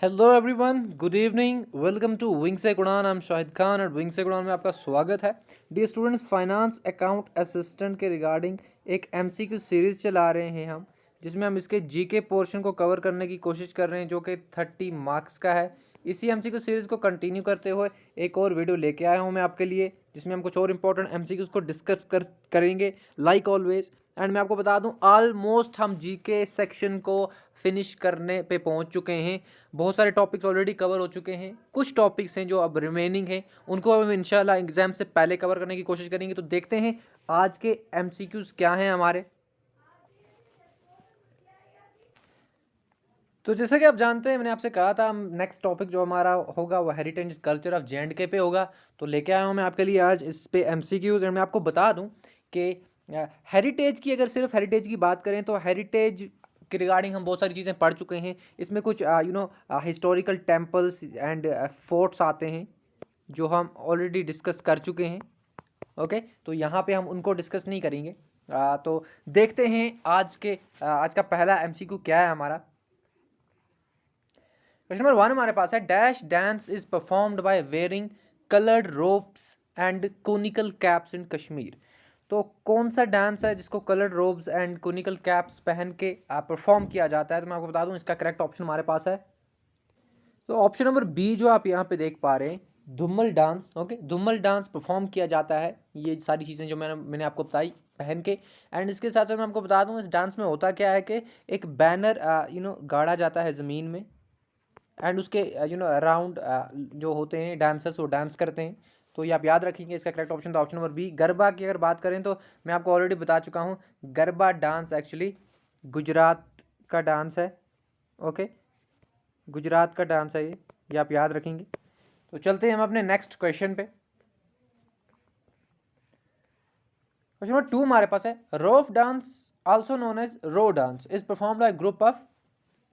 Hello everyone, good evening, welcome to विंग से गुणान। आई एम शाहिद खान और विंग से गुणान में आपका स्वागत है। Dear students, finance account assistant के रिगार्डिंग एक एमसीक्यू सीरीज़ चला रहे हैं हम, जिसमें हम इसके जीके पोर्शन को कवर करने की कोशिश कर रहे हैं, जो कि 30 मार्क्स का है। इसी एमसीक्यू सीरीज़ को कंटिन्यू करते हुए एक और वीडियो लेके आया हूँ मैं आपके लिए, जिसमें हम कुछ और इंपॉर्टेंट एमसीक्यूज़ को डिस्कस करेंगे लाइक ऑलवेज। एंड मैं आपको बता दूं, ऑलमोस्ट हम जीके सेक्शन को फिनिश करने पे पहुंच चुके हैं। बहुत सारे टॉपिक्स ऑलरेडी कवर हो चुके हैं, कुछ टॉपिक्स हैं जो अब रिमेनिंग हैं, उनको हम इंशाल्लाह एग्जाम से पहले कवर करने की कोशिश करेंगे। तो देखते हैं आज के एमसीक्यूज क्या हैं हमारे। तो जैसा कि आप जानते हैं, मैंने आपसे कहा था हम नेक्स्ट टॉपिक जो हमारा होगा वो हेरिटेज कल्चर ऑफ जे पे होगा। तो लेके आया हूँ मैं आपके लिए आज इस पे एमसीक्यूज। एंड मैं आपको बता दूँ कि हेरिटेज की, अगर सिर्फ हेरिटेज की बात करें तो हेरिटेज के रिगार्डिंग हम बहुत सारी चीज़ें पढ़ चुके हैं। इसमें कुछ हिस्टोरिकल टेम्पल्स एंड फोर्ट्स आते हैं जो हम ऑलरेडी डिस्कस कर चुके हैं। ओके, तो यहाँ पे हम उनको डिस्कस नहीं करेंगे। तो देखते हैं आज का पहला एमसीक्यू क्या है हमारा। क्वेश्चन नंबर 1 हमारे पास है, dash dance is performed by wearing coloured robes and conical caps in Kashmir. तो कौन सा डांस है जिसको coloured robes and conical caps पहन के परफॉर्म किया जाता है? तो मैं आपको बता दूं, इसका करेक्ट ऑप्शन हमारे पास है तो ऑप्शन नंबर बी, जो आप यहाँ पे देख पा रहे हैं, Dhumal dance. Okay, Dhumal dance perform किया जाता है, ये सारी चीज़ें जो मैंने आपको बताई पहन के। एंड इसके साथ साथ मैं आपको बता दूं, इस डांस में होता क्या है कि एक बैनर गाड़ा जाता है ज़मीन में, एंड उसके अराउंड जो होते हैं डांसर्स, वो डांस करते हैं। तो ये आप याद रखेंगे। इसका करेक्ट ऑप्शन था ऑप्शन नंबर बी। गरबा की अगर बात करें तो मैं आपको ऑलरेडी बता चुका हूँ, गरबा डांस एक्चुअली गुजरात का डांस है। ओके, गुजरात का डांस है ये आप याद रखेंगे। तो चलते हैं हम अपने नेक्स्ट क्वेश्चन पे। क्वेश्चन नंबर 2 हमारे पास है, Rouf dance also known as row dance is performed by group of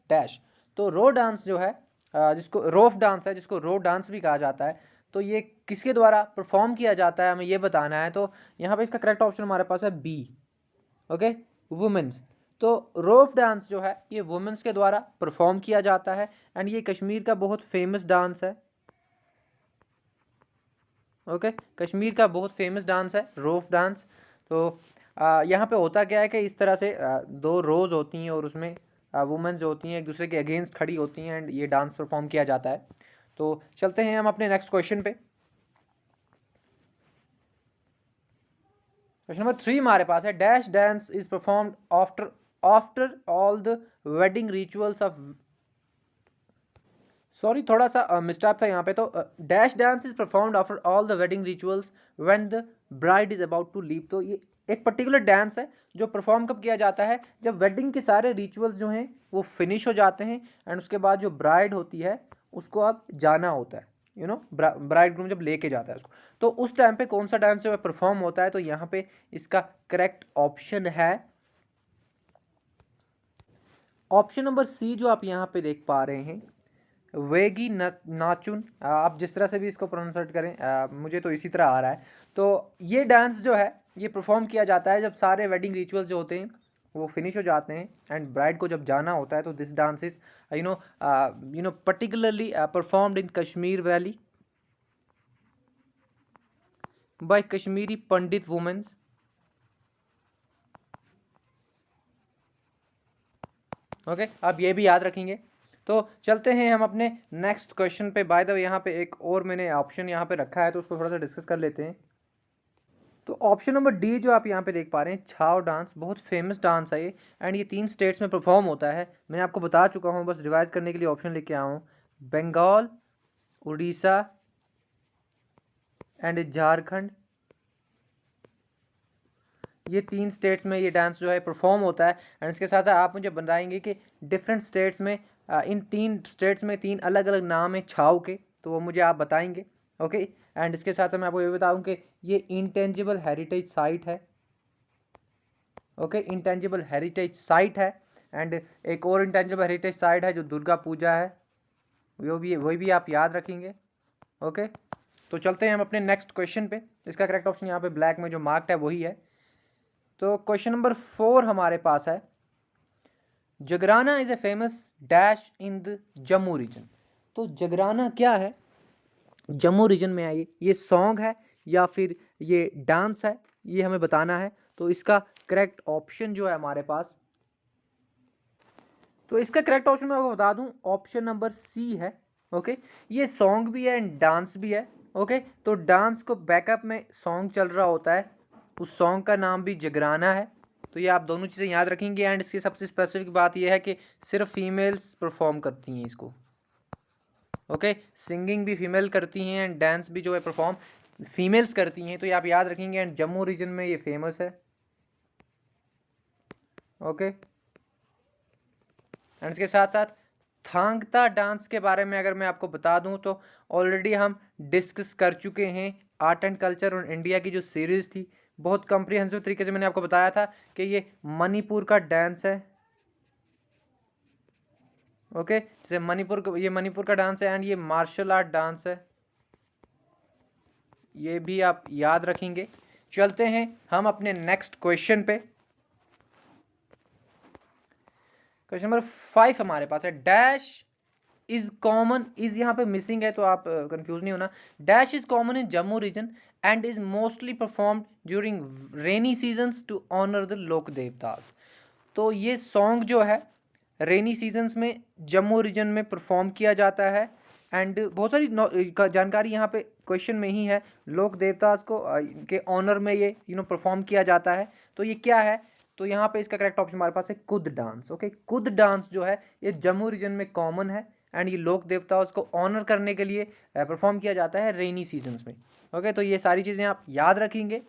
dash. तो रो डांस जो है, जिसको रोफ डांस है, जिसको रो डांस भी कहा जाता है, तो ये किसके द्वारा परफॉर्म किया जाता है, हमें ये बताना है। तो यहाँ पे इसका करेक्ट ऑप्शन हमारे पास है बी। Okay, women's. तो रोफ डांस जो है ये वुमेन्स के द्वारा परफॉर्म किया जाता है, एंड ये कश्मीर का बहुत फेमस डांस है। ओके, कश्मीर का बहुत फेमस डांस है रोफ डांस। तो यहाँ पे होता क्या है कि इस तरह से दो रोज होती हैं और उसमें वुमेन्स जो होती हैं एक दूसरे के अगेंस्ट खड़ी होती हैं, एंड ये डांस परफॉर्म किया जाता है। तो चलते हैं हम अपने नेक्स्ट क्वेश्चन पे। क्वेश्चन नंबर 3 हमारे पास है, dash dance is performed after after all the wedding rituals of, sorry थोड़ा सा मिस्टेक था यहाँ पे। तो dash dance is performed after all the wedding rituals when the bride is about to leave. तो ये एक पर्टिकुलर डांस है जो परफॉर्म कब किया जाता है, जब वेडिंग के सारे रिचुअल्स जो हैं वो फिनिश हो जाते हैं, एंड उसके बाद जो ब्राइड होती है उसको अब जाना होता है, ब्राइड ग्रूम जब लेके जाता है उसको। तो उस टाइम पे कौन सा डांस जो है परफॉर्म होता है? तो यहाँ पे इसका करेक्ट ऑप्शन है ऑप्शन नंबर सी, जो आप यहाँ पे देख पा रहे हैं, वेगी नाचुन। आप जिस तरह से भी इसको प्रोनाउंस करें, मुझे तो इसी तरह आ रहा है। तो ये डांस जो है ये परफॉर्म किया जाता है जब सारे वेडिंग रिचुअल्स जो होते हैं वो फिनिश हो जाते हैं, एंड ब्राइड को जब जाना होता है। तो this dance is particularly performed in Kashmir valley by Kashmiri Pandit womens. Okay, आप ये भी याद रखेंगे। तो चलते हैं हम अपने नेक्स्ट क्वेश्चन पे। बाय द वे, यहाँ पे एक और मैंने ऑप्शन यहाँ पे रखा है, तो उसको थोड़ा सा डिस्कस कर लेते हैं। तो ऑप्शन नंबर डी, जो आप यहाँ पे देख पा रहे हैं, छाव डांस, बहुत फेमस डांस है ये, एंड ये 3 स्टेट्स में परफॉर्म होता है। मैंने आपको बता चुका हूँ, बस रिवाइज करने के लिए ऑप्शन लेके आया हूँ, बंगाल, उड़ीसा एंड झारखंड। ये 3 स्टेट्स में ये डांस जो है परफॉर्म होता है। एंड इसके साथ साथ आप मुझे बताएंगे कि डिफरेंट स्टेट्स में, इन 3 स्टेट्स में 3 अलग अलग नाम है छाव के, तो वो मुझे आप बताएंगे। ओके, एंड इसके साथ मैं आपको ये बताऊँ कि ये इंटेंजिबल हेरिटेज साइट है। ओके, इंटेंजिबल हेरिटेज साइट है। एंड एक और इंटेंजिबल हेरिटेज साइट है जो दुर्गा पूजा है, वही भी आप याद रखेंगे। ओके, तो चलते हैं हम अपने नेक्स्ट क्वेश्चन पे। इसका करेक्ट ऑप्शन यहाँ पे ब्लैक में जो मार्क्ड है वही है। तो क्वेश्चन नंबर 4 हमारे पास है, Jagrana is a famous dash in the Jammu region. तो जगराना क्या है, जम्मू रीजन में है ये सॉन्ग है या फिर ये डांस है, ये हमें बताना है। तो इसका करेक्ट ऑप्शन जो है हमारे पास, तो इसका करेक्ट ऑप्शन मैं आपको बता दूं, ऑप्शन नंबर सी है। ओके, ये सॉन्ग भी है एंड डांस भी है। ओके, तो डांस को बैकअप में सॉन्ग चल रहा होता है, उस सॉन्ग का नाम भी जगराना है। तो ये आप दोनों चीज़ें याद रखेंगे। एंड इसकी सबसे स्पेसिफिक बात यह है कि सिर्फ फीमेल्स परफॉर्म करती हैं इसको। ओके, सिंगिंग भी फीमेल करती हैं एंड डांस भी जो है परफॉर्म फीमेल्स करती हैं। तो ये आप याद रखेंगे। एंड जम्मू रीजन में ये फेमस है। ओके, एंड इसके साथ साथ थांगता डांस के बारे में अगर मैं आपको बता दूं तो ऑलरेडी हम डिस्कस कर चुके हैं। आर्ट एंड कल्चर और इंडिया की जो सीरीज़ थी, बहुत कम्प्रीहेंसिव तरीके से मैंने आपको बताया था कि ये मणिपुर का डांस है। ओके, जैसे ये मणिपुर का डांस है एंड ये मार्शल आर्ट डांस है, ये भी आप याद रखेंगे। चलते हैं हम अपने नेक्स्ट क्वेश्चन पे। क्वेश्चन नंबर 5 हमारे पास है, डैश इज कॉमन, इज यहाँ पे मिसिंग है तो आप कंफ्यूज नहीं होना। Dash is common in Jammu region and is mostly performed during rainy seasons to honour the लोक देवतास। तो ये सॉन्ग जो है रेनी सीजन्स में जम्मू रीजन में परफॉर्म किया जाता है। एंड बहुत सारी जानकारी यहाँ पे क्वेश्चन में ही है। लोक देवतास को के ऑनर में ये परफॉर्म किया जाता है। तो ये क्या है, तो यहाँ पे इसका करेक्ट ऑप्शन हमारे पास है कुद डांस। ओके, कुद डांस जो है ये जम्मू रीजन में कॉमन है एंड ये लोक देवताओं को ऑनर करने के लिए परफॉर्म किया जाता है रेनी सीजन्स में। ओके, तो ये सारी चीज़ें आप याद रखेंगे।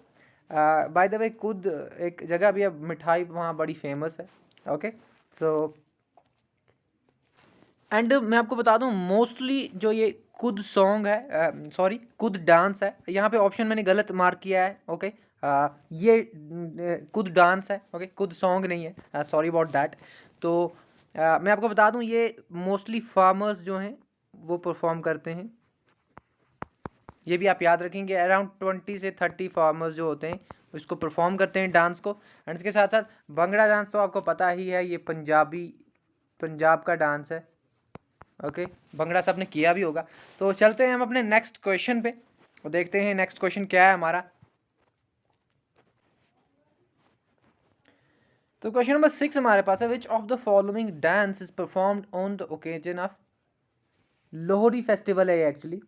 बाय द वे, कुद एक जगह भी है, मिठाई वहाँ बड़ी फेमस है। ओके, सो एंड मैं आपको बता दूं, मोस्टली जो ये कुद सॉन्ग है, सॉरी कुद डांस है, यहाँ पे ऑप्शन मैंने गलत मार्क किया है। ओके, ये कुद डांस है। ओके, कुद सॉन्ग नहीं है, सॉरी अबाउट दैट। तो मैं आपको बता दूं, ये मोस्टली फार्मर्स जो हैं वो परफॉर्म करते हैं, ये भी आप याद रखेंगे। अराउंड 20 से 30 फार्मर्स जो होते हैं इसको परफॉर्म करते हैं डांस को। एंड इसके साथ साथ भंगड़ा डांस तो आपको पता ही है, ये पंजाब का डांस है। ओके, भंगड़ा सबने किया भी होगा। तो चलते हैं हम अपने नेक्स्ट क्वेश्चन पे और देखते हैं नेक्स्ट क्वेश्चन क्या है हमारा। तो क्वेश्चन नंबर 6 हमारे पास है, which of the following dance is performed on the occasion of Lohri festival है एक्चुअली।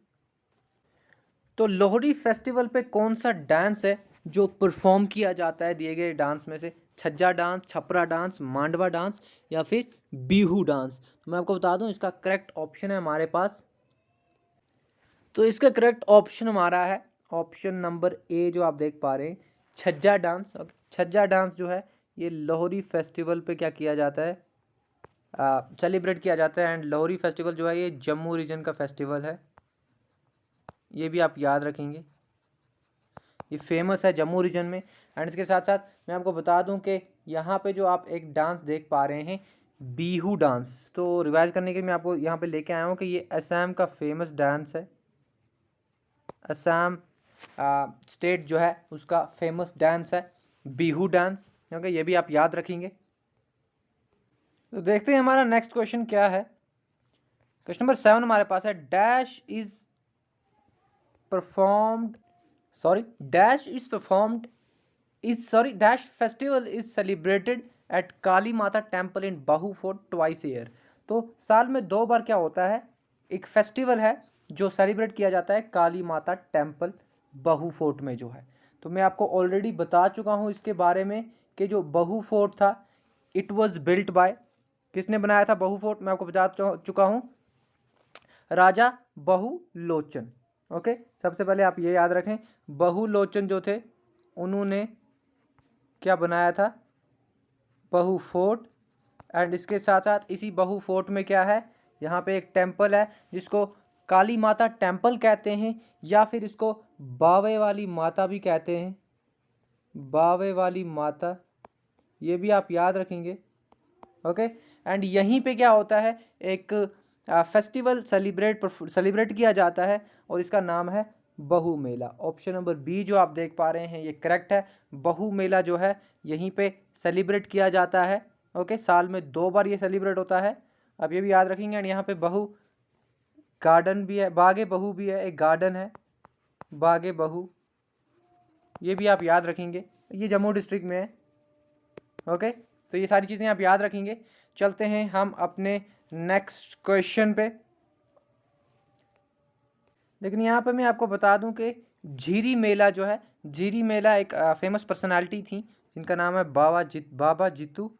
तो लोहड़ी फेस्टिवल पे कौन सा डांस है जो परफॉर्म किया जाता है दिए गए डांस में से? छज्जा dance, Chhapra dance, Mandwa dance या फिर बिहू डांस? तो मैं आपको बता दूं, इसका करेक्ट ऑप्शन है हमारे पास, तो इसका करेक्ट ऑप्शन हमारा है ऑप्शन नंबर ए, जो आप देख पा रहे हैं, छज्जा डांस। छज्जा डांस जो है ये लोहड़ी फेस्टिवल पे क्या किया जाता है, सेलिब्रेट किया जाता है। एंड लोहड़ी फेस्टिवल जो है ये जम्मू रीजन का फेस्टिवल है, ये भी आप याद रखेंगे, ये फेमस है जम्मू रीजन में। एंड इसके साथ साथ मैं आपको बता दूं कि यहाँ पे जो आप एक डांस देख पा रहे हैं, बिहू डांस, तो रिवाइज करने के लिए मैं आपको यहाँ पे लेके आया हूँ कि ये असम का फेमस डांस है। असम स्टेट जो है उसका फेमस डांस है बिहू डांस। ओके, ये भी आप याद रखेंगे। तो देखते हैं हमारा नेक्स्ट क्वेश्चन क्या है। क्वेश्चन नंबर 7 हमारे पास है, dash is performed dash festival is celebrated at Kali Mata temple in Bahu fort twice year. तो साल में 2 बार क्या होता है, एक फेस्टिवल है जो सेलिब्रेट किया जाता है काली माता टेम्पल बाहू फोर्ट में जो है। तो मैं आपको ऑलरेडी बता चुका हूँ इसके बारे में कि जो बाहू फोर्ट था, इट वॉज बिल्ट बाय, किसने बनाया था बाहू फोर्ट? मैं आपको बता चुका हूँ, राजा बहुलोचन। ओके, सबसे पहले आप ये याद रखें, बहुलोचन जो थे उन्होंने क्या बनाया था, बहु फोर्ट। एंड इसके साथ साथ इसी बहु फोर्ट में क्या है, यहाँ पे एक टेम्पल है जिसको काली माता टेम्पल कहते हैं, या फिर इसको बावे वाली माता भी कहते हैं, बावे वाली माता, ये भी आप याद रखेंगे। ओके, एंड यहीं पे क्या होता है, एक फेस्टिवल सेलिब्रेट किया जाता है और इसका नाम है बहु मेला। ऑप्शन नंबर बी जो आप देख पा रहे हैं ये करेक्ट है। बहु मेला जो है यहीं पे सेलिब्रेट किया जाता है ओके, साल में 2 बार ये सेलिब्रेट होता है, अब ये भी याद रखेंगे। एंड यहाँ पे बहू गार्डन भी है, बागे बहू भी है, एक गार्डन है बागे बहू, ये भी आप याद रखेंगे, ये जम्मू डिस्ट्रिक्ट में है। ओके, तो ये सारी चीज़ें आप याद रखेंगे। चलते हैं हम अपने नेक्स्ट क्वेश्चन पे। लेकिन यहाँ पे मैं आपको बता दूं कि झीरी मेला जो है, झीरी मेला एक फेमस पर्सनालिटी थी जिनका नाम है बाबा जीतू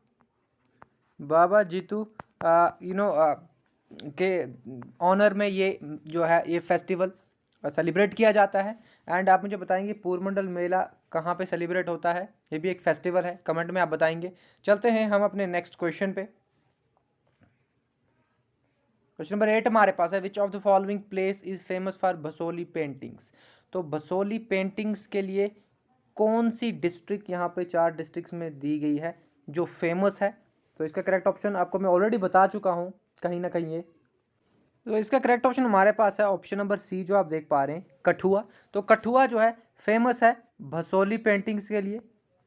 के ऑनर में ये जो है ये फेस्टिवल सेलिब्रेट किया जाता है। एंड आप मुझे बताएंगे पूरमंडल मेला कहाँ पे सेलिब्रेट होता है, ये भी एक फेस्टिवल है, कमेंट में आप बताएंगे। चलते हैं हम अपने नेक्स्ट क्वेश्चन पे। क्वेश्चन नंबर 8 हमारे पास है, which of the following place is famous for Basohli paintings. तो भसोली पेंटिंग्स के लिए कौन सी डिस्ट्रिक्ट यहाँ पे 4 डिस्ट्रिक्ट्स में दी गई है जो फेमस है। तो इसका करेक्ट ऑप्शन आपको मैं ऑलरेडी बता चुका हूँ कहीं ना कहीं ये। तो इसका करेक्ट ऑप्शन हमारे पास है ऑप्शन नंबर सी, जो आप देख पा रहे हैं, कठुआ। तो कठुआ जो है फेमस है भसोली पेंटिंग्स के लिए।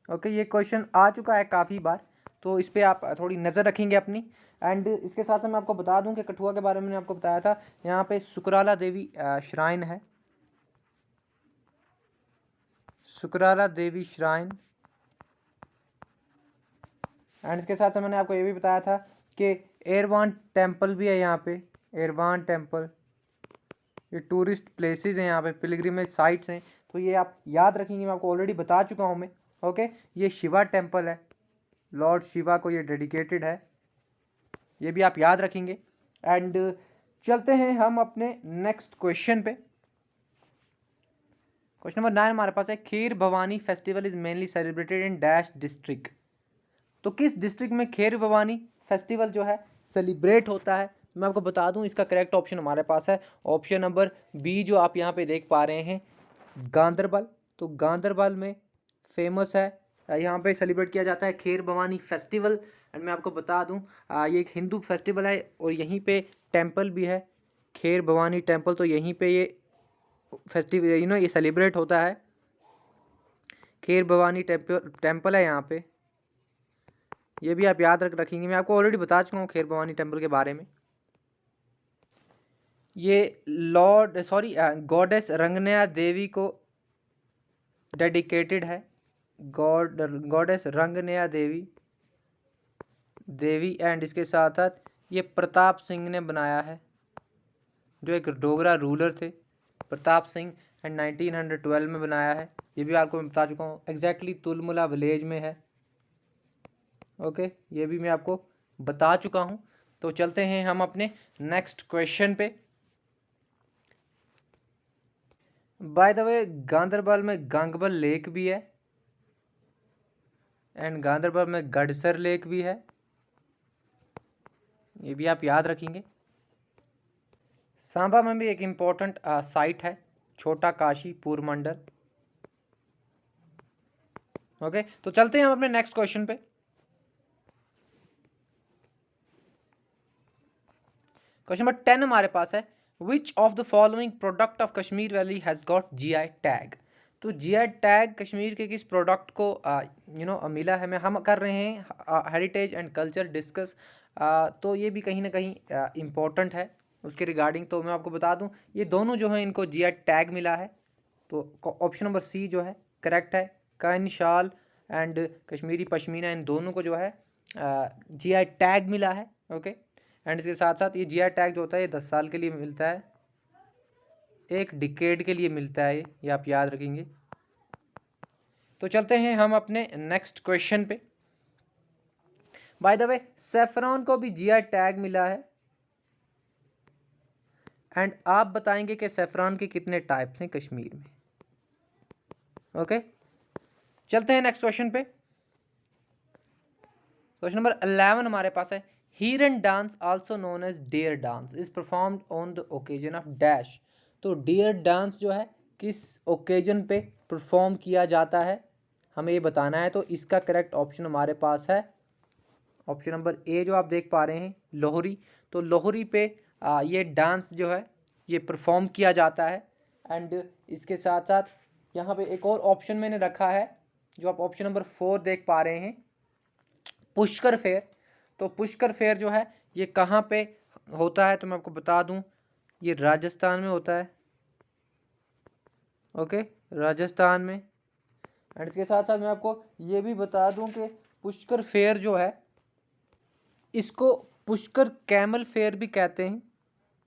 ओके, ये क्वेश्चन आ चुका है काफ़ी बार, तो इस पर आप थोड़ी नज़र रखेंगे अपनी। एंड इसके साथ मैं आपको बता दूं कि कठुआ के बारे में मैंने आपको बताया था, यहाँ पे सुकराला देवी श्राइन है, सुकराला देवी श्राइन। एंड इसके साथ मैंने आपको ये भी बताया था कि एरवान टेम्पल भी है यहाँ पे, एरवान टेम्पल। ये टूरिस्ट प्लेसेस हैं, यहाँ पे पिलग्रिमेज साइट्स हैं, तो ये आप याद रखेंगे, मैं आपको ऑलरेडी बता चुका हूँ मैं। ओके, ये शिवा टेम्पल है, लॉर्ड शिवा को ये डेडिकेटेड है, ये भी आप याद रखेंगे। एंड चलते हैं हम अपने नेक्स्ट क्वेश्चन पे। क्वेश्चन नंबर 9 हमारे पास है, Kheer Bhawani festival is mainly celebrated in dash district. तो किस डिस्ट्रिक्ट में खीर भवानी फेस्टिवल जो है सेलिब्रेट होता है। मैं आपको बता दूं, इसका करेक्ट ऑप्शन हमारे पास है ऑप्शन नंबर बी, जो आप यहाँ पे देख पा रहे हैं, गांदरबल। तो गांदरबल में फेमस है, यहाँ पे सेलिब्रेट किया जाता है खीर भवानी फेस्टिवल। एंड मैं आपको बता दूं, ये एक हिंदू फेस्टिवल है और यहीं पे टेम्पल भी है, खीर भवानी टेम्पल। तो यहीं पे ये फेस्टिवल ये सेलिब्रेट होता है, खीर भवानी टेम्पल है यहाँ पे, ये भी आप याद रखेंगे। मैं आपको ऑलरेडी बता चुका हूँ खीर भवानी टेम्पल के बारे में। ये गॉडेस रंगनया देवी को डेडिकेटेड है, गॉडेस रंगनया देवी। एंड इसके साथ साथ ये प्रताप सिंह ने बनाया है, जो एक डोगरा रूलर थे प्रताप सिंह, एंड 1912 में बनाया है। ये भी आपको मैं बता चुका हूँ, एग्जैक्टली तुलमुला विलेज में है। ओके, ये भी मैं आपको बता चुका हूँ। तो चलते हैं हम अपने नेक्स्ट क्वेश्चन पे। बाय द वे, गांदरबल में गंगबल लेक भी है, एंड गांदरबल में गडसर लेक भी है, ये भी आप याद रखेंगे। सांबा में भी एक इम्पोर्टेंट साइट है, छोटा काशी पूरमंडल। ओके, तो चलते हैं हम अपने नेक्स्ट क्वेश्चन पे। क्वेश्चन नंबर 10 हमारे पास है, which of the following product of Kashmir valley has got GI tag. तो जीआई टैग कश्मीर के किस प्रोडक्ट को मिला है। मैं हम कर रहे हैं हेरिटेज एंड कल्चर डिस्कस, तो ये भी कहीं ना कहीं इम्पोर्टेंट है उसके रिगार्डिंग। तो मैं आपको बता दूं, ये दोनों जो हैं इनको जीआई टैग मिला है। तो ऑप्शन नंबर सी जो है करेक्ट है, काइन शाल एंड कश्मीरी पश्मीना, इन दोनों को जो है जीआई टैग मिला है। ओके, एंड इसके साथ साथ ये जीआई टैग जो होता है ये 10 साल के लिए मिलता है, एक डिकेड के लिए मिलता है, ये आप याद रखेंगे। तो चलते हैं हम अपने नेक्स्ट क्वेश्चन पे। बाय द वे, सेफ्रॉन को भी जीआई टैग मिला है, एंड आप बताएंगे कि सेफ्रॉन के कितने टाइप्स हैं कश्मीर में। ओके, चलते हैं नेक्स्ट क्वेश्चन पे। क्वेश्चन नंबर 11 हमारे पास है, Hiran dance also known as deer dance is performed on the occasion of dash. तो डियर डांस जो है किस ओकेजन पे परफॉर्म किया जाता है, हमें ये बताना है। तो इसका करेक्ट ऑप्शन हमारे पास है ऑप्शन नंबर ए, जो आप देख पा रहे हैं, लोहरी। तो लोहरी पे ये डांस जो है ये परफॉर्म किया जाता है। एंड इसके साथ साथ यहाँ पे एक और ऑप्शन मैंने रखा है, जो आप ऑप्शन नंबर 4 देख पा रहे हैं, पुष्कर फेयर। तो पुष्कर फेयर जो है ये कहाँ पे होता है, तो मैं आपको बता दूं ये राजस्थान में होता है। ओके, राजस्थान में। एंड इसके साथ साथ मैं आपको ये भी बता दूं कि पुष्कर फेयर जो है इसको पुष्कर कैमल फेयर भी कहते हैं,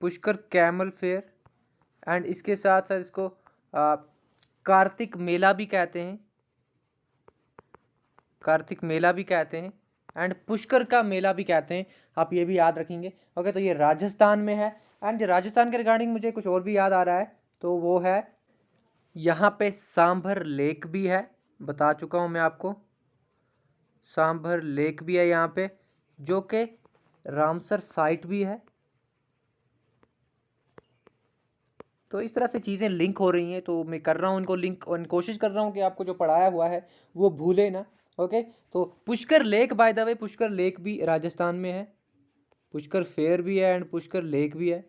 पुष्कर कैमल फेयर। एंड इसके साथ साथ इसको कार्तिक मेला भी कहते हैं, कार्तिक मेला भी कहते हैं, एंड पुष्कर का मेला भी कहते हैं। आप ये भी याद रखेंगे। ओके, तो ये राजस्थान में है। एंड राजस्थान के रिगार्डिंग मुझे कुछ और भी याद आ रहा है, तो वो है यहाँ पे सांभर लेक भी है, बता चुका हूँ मैं आपको, सांभर लेक भी है यहाँ पे, जो कि रामसर साइट भी है। तो इस तरह से चीज़ें लिंक हो रही हैं, तो मैं कर रहा हूँ उनको लिंक, और कोशिश कर रहा हूँ कि आपको जो पढ़ाया हुआ है वो भूले ना। ओके, तो Pushkar lake, by the way Pushkar lake भी राजस्थान में है, पुष्कर फेयर भी है एंड पुष्कर लेक भी है।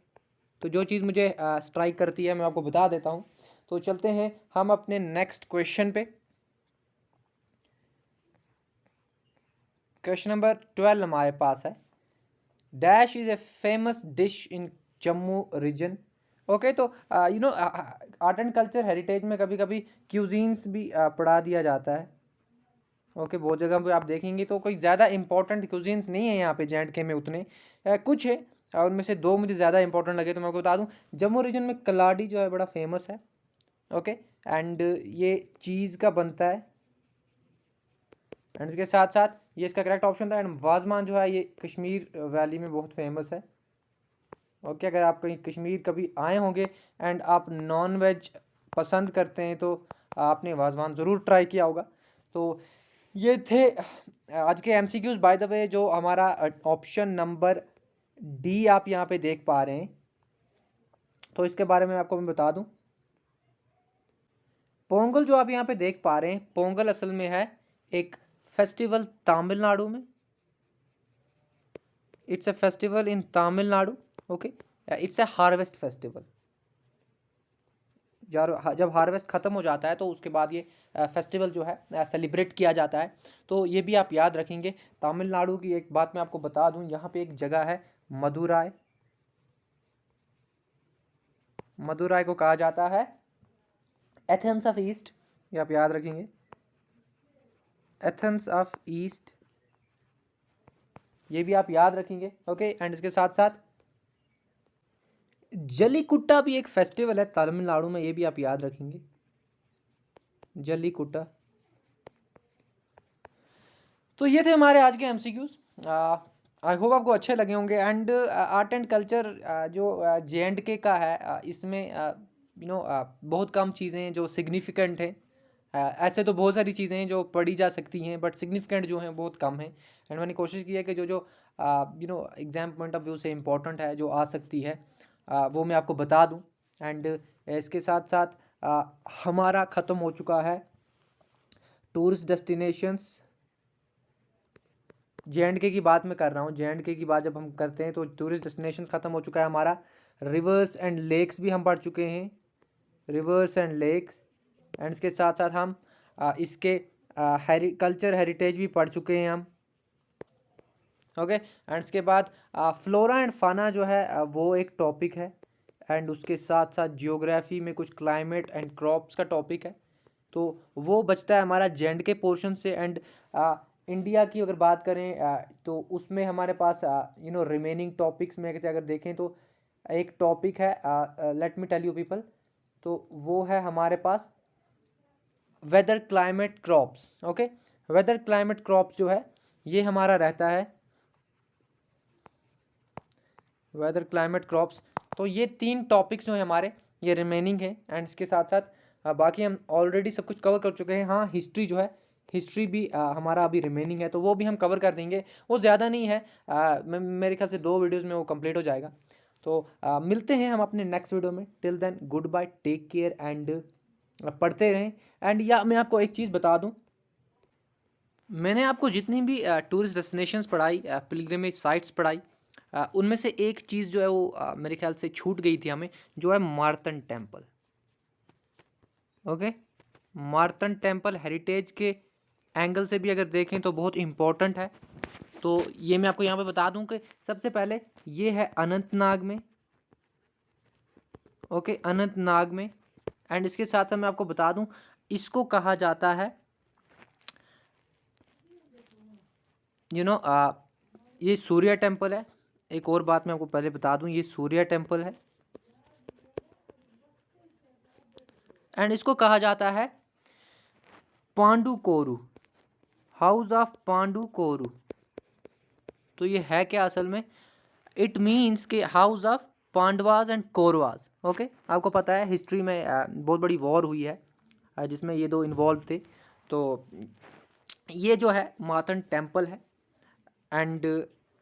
तो जो चीज़ मुझे स्ट्राइक करती है मैं आपको बता देता हूँ। तो चलते हैं हम अपने नेक्स्ट क्वेश्चन पे। क्वेश्चन नंबर 12 हमारे पास है, dash is a famous dish in Jammu region. Okay, तो आर्ट एंड कल्चर हेरिटेज में कभी कभी क्यूजीन्स भी पढ़ा दिया जाता है। ओके, बहुत जगह पे आप देखेंगे तो कोई ज़्यादा इंपॉर्टेंट क्यूजीन्स नहीं है यहाँ पे जे में उतने, कुछ है, उनमें से दो मुझे ज़्यादा इंपॉर्टेंट लगे। तो मैं आपको बता दूँ, जम्मू रीजन में कलाड़ी जो है बड़ा फेमस है। ओके, एंड ये चीज़ का बनता है। एंड इसके साथ साथ ये इसका करेक्ट ऑप्शन था। एंड वाजमान जो है ये कश्मीर वैली में बहुत फेमस है। ओके, अगर आप कहीं कश्मीर कभी आए होंगे एंड आप नॉन वेज पसंद करते हैं तो आपने वाजवान ज़रूर ट्राई किया होगा। तो ये थे आज के MCQs। बाय द वे जो हमारा ऑप्शन नंबर डी आप यहाँ पे देख पा रहे हैं, तो इसके बारे में आपको मैं बता दूं, पोंगल जो आप यहाँ पे देख पा रहे हैं, पोंगल असल में है एक फेस्टिवल तमिलनाडु में। It's a festival in Tamil Nadu. Okay, it's a harvest festival. जब हार्वेस्ट ख़त्म हो जाता है तो उसके बाद ये फेस्टिवल जो है सेलिब्रेट किया जाता है। तो ये भी आप याद रखेंगे। तमिलनाडु की एक बात मैं आपको बता दूं, यहाँ पे एक जगह है मदुराई, मदुराई को कहा जाता है एथेंस ऑफ ईस्ट, ये आप याद रखेंगे, एथेंस ऑफ ईस्ट, ये भी आप याद रखेंगे। ओके, एंड इसके साथ साथ जलीकुट्टा भी एक फेस्टिवल है तमिलनाडु में, ये भी आप याद रखेंगे, जलीकुट्टा। तो ये थे हमारे आज के MCQs। आई होप आपको अच्छे लगे होंगे। एंड आर्ट एंड कल्चर जो J&K का है, इसमें बहुत कम चीज़ें हैं जो सिग्निफिकेंट हैं। ऐसे तो बहुत सारी चीज़ें हैं जो पढ़ी जा सकती हैं, बट सिग्निफिकेंट जो हैं बहुत कम हैं। एंड मैंने कोशिश की है कि जो जो एग्जाम पॉइंट ऑफ व्यू से इम्पोर्टेंट है, जो आ सकती है, वो मैं आपको बता दूं। एंड इसके साथ साथ हमारा ख़त्म हो चुका है टूरिस्ट डेस्टिनेशंस। J&K की बात मैं कर रहा हूँ, J&K की बात जब हम करते हैं तो टूरिस्ट डेस्टिनेशन ख़त्म हो चुका है हमारा। रिवर्स एंड लेक्स भी हम पढ़ चुके हैं, रिवर्स एंड लेक्स। एंड इसके साथ साथ हम इसके कल्चर हेरिटेज भी पढ़ चुके हैं हम। ओके, एंड इसके बाद फ्लोरा एंड फाना जो है वो एक टॉपिक है। एंड उसके साथ साथ जियोग्राफी में कुछ क्लाइमेट एंड क्रॉप्स का टॉपिक है, तो वो बचता है हमारा J&K पोर्शन से। एंड इंडिया की अगर बात करें तो उसमें हमारे पास रिमेनिंग टॉपिक्स में अगर देखें तो एक टॉपिक है, let me tell you people, तो वो है हमारे पास weather climate crops. Okay, weather climate crops जो है ये हमारा रहता है, वेदर क्लाइमेट क्रॉप्स। तो ये 3 टॉपिक्स जो हैं हमारे ये रिमेनिंग है। एंड इसके साथ साथ बाकी हम ऑलरेडी सब कुछ कवर कर चुके हैं। हाँ, हिस्ट्री जो है, हिस्ट्री भी हमारा अभी रिमेनिंग है, तो वो भी हम कवर कर देंगे। वो ज़्यादा नहीं है, मेरे ख्याल से 2 वीडियोज़ में वो कंप्लीट हो जाएगा। तो मिलते हैं हम अपने नेक्स्ट वीडियो में। Till then good bye, take care and पढ़ते रहें। एंड या मैं आपको एक चीज़ बता दूँ, मैंने आपको जितनी भी टूरिस्ट डेस्टिनेशंस पढ़ाई, पिलग्रिमेज साइट्स पढ़ाई, उनमें से एक चीज़ जो है वो मेरे ख्याल से छूट गई थी हमें, जो है मार्तन टेम्पल। ओके, मार्तन टेम्पल हेरिटेज के एंगल से भी अगर देखें तो बहुत इम्पोर्टेंट है। तो ये मैं आपको यहाँ पे बता दूं कि सबसे पहले ये है अनंतनाग में, ओके, अनंतनाग में। एंड इसके साथ साथ मैं आपको बता दूं, इसको कहा जाता है यू नो ये सूर्य टेम्पल है। एक और बात मैं आपको पहले बता दूं, ये सूर्य टेम्पल है। एंड इसको कहा जाता है पांडुकोरु, हाउस ऑफ पांडुकोरु। तो ये है क्या असल में, इट मीन्स के house of Pandavas and Kauravas. Okay, आपको पता है हिस्ट्री में बहुत बड़ी वॉर हुई है जिसमें ये दो इन्वॉल्व थे। तो ये जो है मातन टेम्पल है। एंड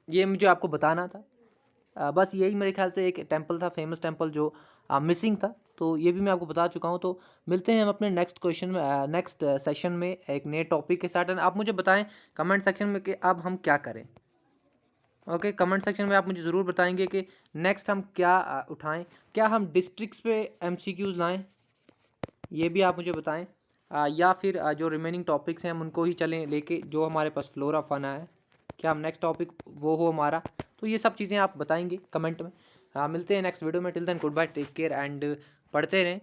ये मुझे आपको बताना था। बस यही मेरे ख्याल से एक टेम्पल था, फेमस टेम्पल, जो मिसिंग था। तो ये भी मैं आपको बता चुका हूँ। तो मिलते हैं हम अपने नेक्स्ट क्वेश्चन में, नेक्स्ट सेशन में एक नए टॉपिक के साथ। आप मुझे बताएं कमेंट सेक्शन में कि अब हम क्या करें। ओके, कमेंट सेक्शन में आप मुझे ज़रूर बताएंगे कि नेक्स्ट हम क्या उठाएं। क्या हम डिस्ट्रिक्ट्स पे एमसीक्यूज़ लाएं, ये भी आप मुझे बताएं। या फिर जो रिमेनिंग टॉपिक्स हैं हम उनको ही चलें लेके, जो हमारे पास फ्लोरा फना है, क्या हम नेक्स्ट टॉपिक वो हो हमारा। तो ये सब चीज़ें आप बताएंगे कमेंट में। मिलते हैं नेक्स्ट वीडियो में। Till then good bye, take care and पढ़ते रहें।